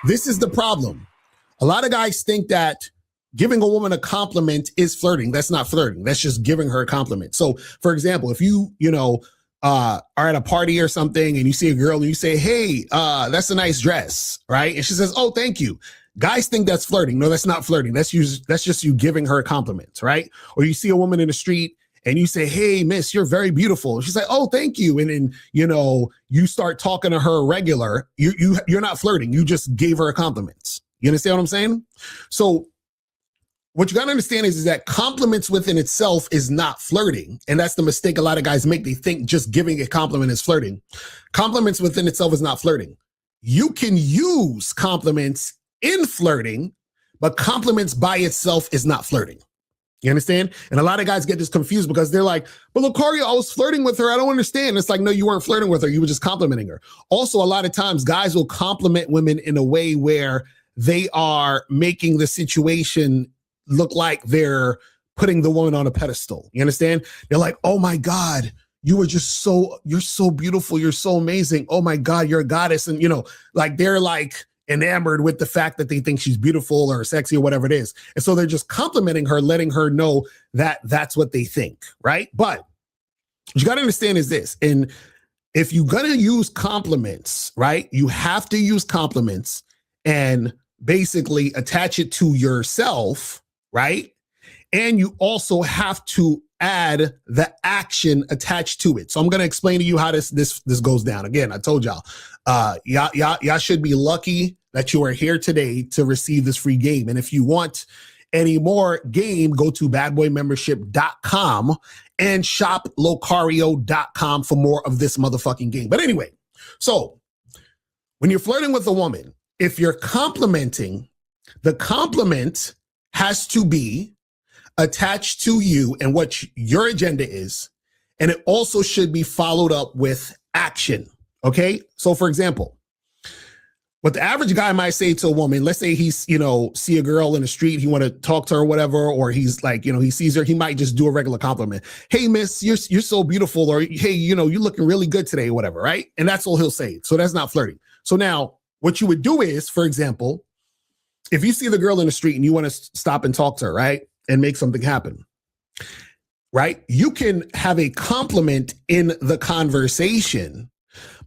This is the problem. A lot of guys think that giving a woman a compliment is flirting. That's not flirting. That's just giving her a compliment. So, for example, if you are at a party or something and you see a girl and you say, hey, that's a nice dress, right? And she says, oh, thank you. Guys think that's flirting. No, that's not flirting. That's just you giving her a compliment, right? Or you see a woman in the street and you say, hey, miss, you're very beautiful. She's like, oh, thank you. And then, you start talking to her regular. You're not flirting. You just gave her a compliment. You understand what I'm saying? So what you got to understand is that compliments within itself is not flirting. And that's the mistake a lot of guys make. They think just giving a compliment is flirting. Compliments within itself is not flirting. You can use compliments in flirting, but compliments by itself is not flirting. You understand? And a lot of guys get this confused because they're like, but Locario, I was flirting with her. I don't understand. It's like, no, you weren't flirting with her. You were just complimenting her. Also, a lot of times guys will compliment women in a way where they are making the situation look like they're putting the woman on a pedestal. You understand? They're like, oh my God, you're so beautiful. You're so amazing. Oh my God, you're a goddess. And like they're like enamored with the fact that they think she's beautiful or sexy or whatever it is. And so they're just complimenting her, letting her know that that's what they think, right? But what you got to understand is this. And if you're going to use compliments, right, you have to use compliments and basically attach it to yourself, right? And you also have to add the action attached to it. So I'm going to explain to you how this goes down. Again, I told y'all, y'all should be lucky that you are here today to receive this free game. And if you want any more game, go to badboymembership.com and shop locario.com for more of this motherfucking game. But anyway, so when you're flirting with a woman, if you're complimenting, the compliment has to be attached to you and what your agenda is. And it also should be followed up with action. Okay. So for example, what the average guy might say to a woman, let's say he's, see a girl in the street, he want to talk to her or whatever, or he's like, he sees her, he might just do a regular compliment. Hey, miss, you're so beautiful. Or, hey, you're looking really good today or whatever. Right. And that's all he'll say. So that's not flirting. So now what you would do is, for example, if you see the girl in the street and you want to stop and talk to her, right, and make something happen, right, you can have a compliment in the conversation,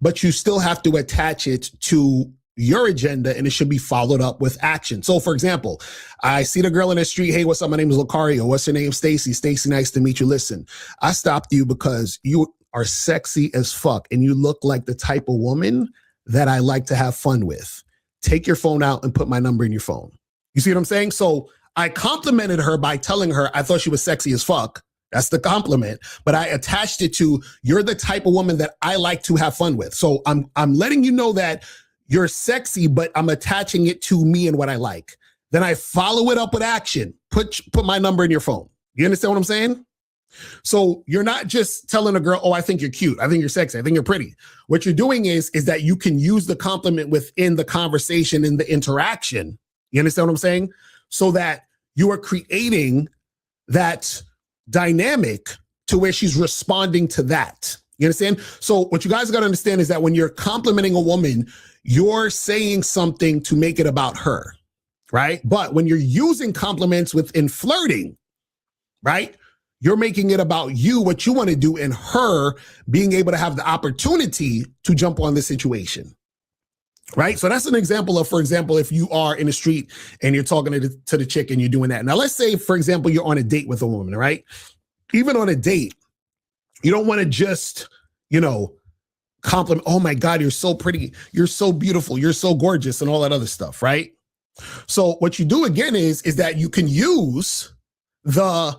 but you still have to attach it to your agenda and it should be followed up with action. So for example, I see the girl in the street. Hey, what's up? My name is Locario. What's your name? Stacy. Stacy, nice to meet you. Listen, I stopped you because you are sexy as fuck and you look like the type of woman that I like to have fun with. Take your phone out and put my number in your phone. You see what I'm saying? So I complimented her by telling her I thought she was sexy as fuck. That's the compliment. But I attached it to, you're the type of woman that I like to have fun with. So I'm letting you know that you're sexy, but I'm attaching it to me and what I like. Then I follow it up with action. Put my number in your phone. You understand what I'm saying? So you're not just telling a girl, oh, I think you're cute. I think you're sexy. I think you're pretty. What you're doing is that you can use the compliment within the conversation and the interaction. You understand what I'm saying? So that you are creating that dynamic to where she's responding to that. You understand? So what you guys got to understand is that when you're complimenting a woman, you're saying something to make it about her, right? But when you're using compliments within flirting, right, you're making it about you, what you want to do, and her being able to have the opportunity to jump on the situation. Right. So that's an example of, for example, if you are in the street and you're talking to the chick and you're doing that. Now, let's say, for example, you're on a date with a woman, right? Even on a date, you don't want to just, compliment, oh my God, you're so pretty. You're so beautiful. You're so gorgeous and all that other stuff. Right. So what you do again is that you can use the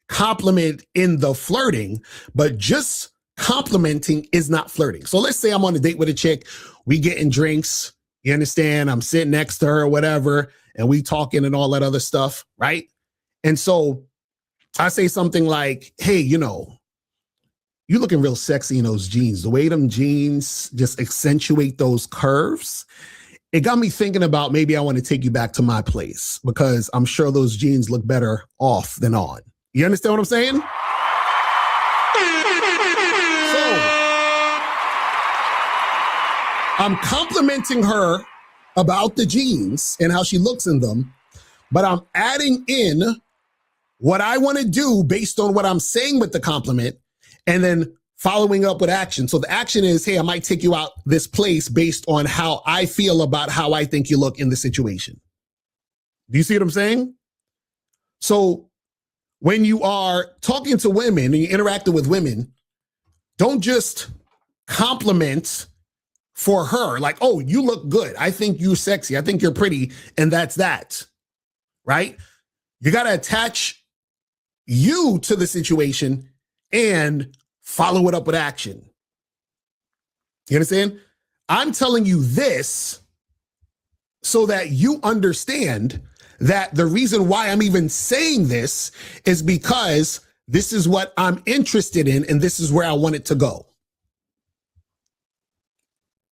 compliment in the flirting, but just complimenting is not flirting. So let's say I'm on a date with a chick, we getting drinks, you understand? I'm sitting next to her or whatever, and we talking and all that other stuff, right? And so I say something like, hey, you looking real sexy in those jeans. The way them jeans just accentuate those curves, it got me thinking about maybe I want to take you back to my place because I'm sure those jeans look better off than on. You understand what I'm saying? So I'm complimenting her about the jeans and how she looks in them, but I'm adding in what I want to do based on what I'm saying with the compliment, and then following up with action. So the action is, hey, I might take you out this place based on how I feel about how I think you look in the situation. Do you see what I'm saying? So when you are talking to women and you're interacting with women, don't just compliment for her. Like, oh, you look good. I think you're sexy. I think you're pretty. And that's that, right? You got to attach you to the situation and follow it up with action. You understand? I'm telling you this so that you understand that the reason why I'm even saying this is because this is what I'm interested in and this is where I want it to go.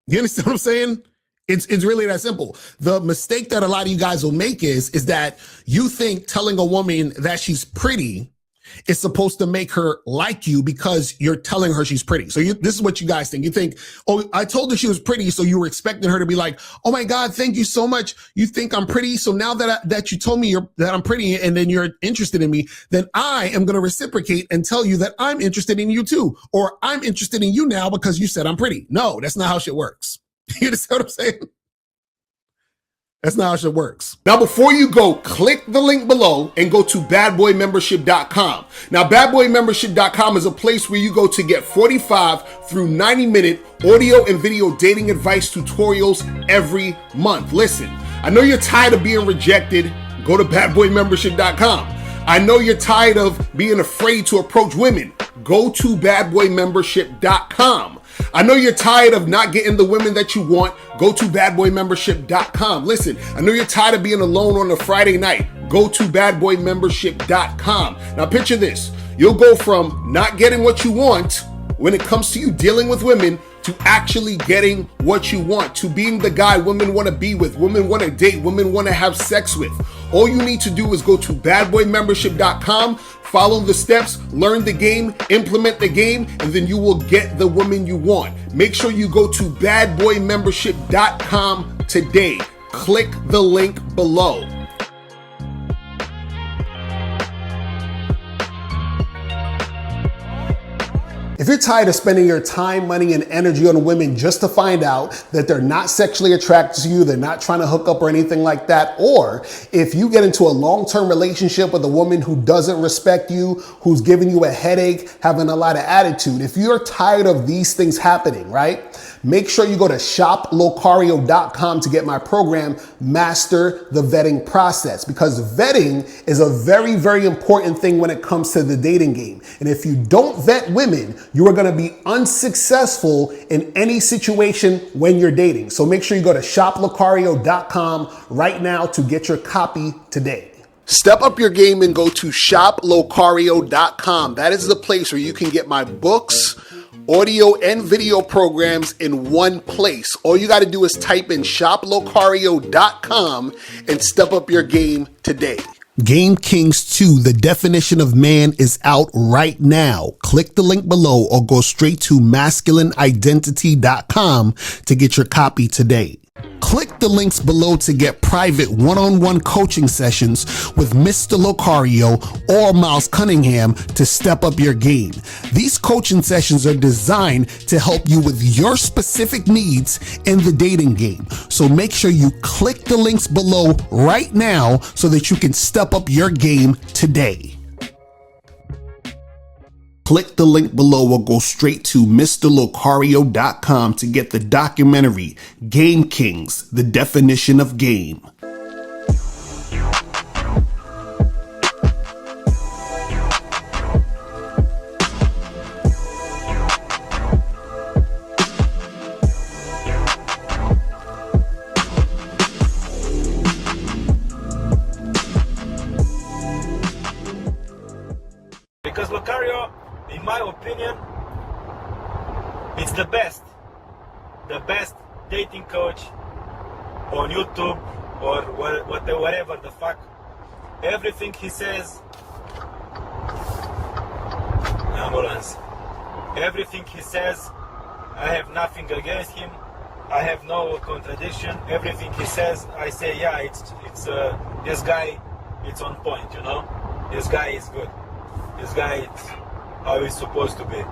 You understand what I'm saying? It's really that simple. The mistake that a lot of you guys will make is that you think telling a woman that she's pretty is supposed to make her like you because you're telling her she's pretty. So this is what you guys think. You think, oh, I told her she was pretty, so you were expecting her to be like, oh my God, thank you so much. You think I'm pretty, so now that you told me that I'm pretty and then you're interested in me, then I am going to reciprocate and tell you that I'm interested in you too, or I'm interested in you now because you said I'm pretty. No, that's not how shit works. You understand what I'm saying? That's not how shit works. Now, before you go, click the link below and go to badboymembership.com. Now, badboymembership.com is a place where you go to get 45 through 90-minute audio and video dating advice tutorials every month. Listen, I know you're tired of being rejected. Go to badboymembership.com. I know you're tired of being afraid to approach women. Go to badboymembership.com. I know you're tired of not getting the women that you want. Go to badboymembership.com. Listen, I know you're tired of being alone on a Friday night. Go to badboymembership.com. Now picture this. You'll go from not getting what you want when it comes to you dealing with women to actually getting what you want, to being the guy women want to be with, women want to date, women want to have sex with. All you need to do is go to badboymembership.com, follow the steps, learn the game, implement the game, and then you will get the woman you want. Make sure you go to badboymembership.com today. Click the link below. If you're tired of spending your time, money, and energy on women just to find out that they're not sexually attracted to you, they're not trying to hook up or anything like that, or if you get into a long-term relationship with a woman who doesn't respect you, who's giving you a headache, having a lot of attitude, if you're tired of these things happening, right? Make sure you go to shoplocario.com to get my program, Master the Vetting Process, because vetting is a very, very important thing when it comes to the dating game. And if you don't vet women, you are going to be unsuccessful in any situation when you're dating. So make sure you go to shoplocario.com right now to get your copy today. Step up your game and go to shoplocario.com. That is the place where you can get my books, audio and video programs in one place. All you got to do is type in shoplocario.com and step up your game today. Game Kings 2, The Definition of Man, is out right now. Click the link below or go straight to masculineidentity.com to get your copy today. Click the links below to get private one-on-one coaching sessions with Mr. Locario or Miles Cunningham to step up your game. These coaching sessions are designed to help you with your specific needs in the dating game. So make sure you click the links below right now so that you can step up your game today. Click the link below or go straight to mr.locario.com to get the documentary Game Kings, The Definition of Game. Because Locario, in my opinion, it's the best dating coach on YouTube or whatever the fuck. Everything he says, ambulance. Everything he says, I have nothing against him. I have no contradiction. Everything he says, I say, yeah, it's this guy, it's on point, you know. This guy is good. This guy is how he's supposed to be.